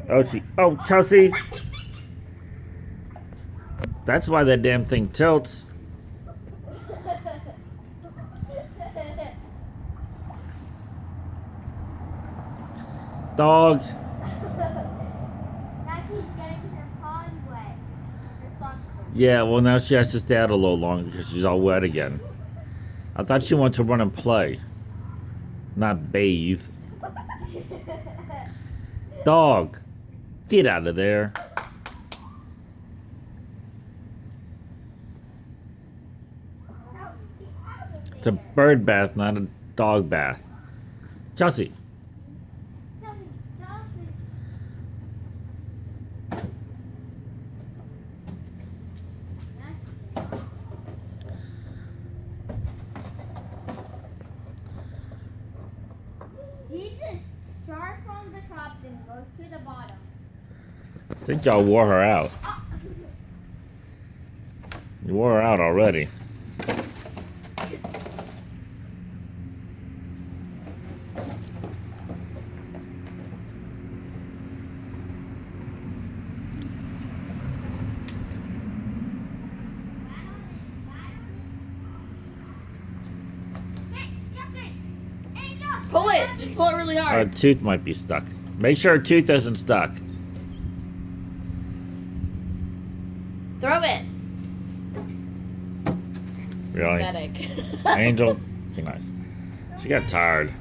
Oh, Chelsea. That's why that damn thing tilts. Dog. Now she's getting her paws wet. Her socks wet. Yeah, well now she has to stay out a little longer because she's all wet again. I thought she wanted to run and play, not bathe. Dog, get out of there. It's a bird bath, not a dog bath. Chelsea. He just starts from the top and goes to the bottom. I think y'all wore her out. You wore her out already. Pull it. Just pull it really Her hard. tooth might be stuck. Make sure her tooth isn't stuck. Throw it. Really? Pathetic. Angel, be nice. She got tired.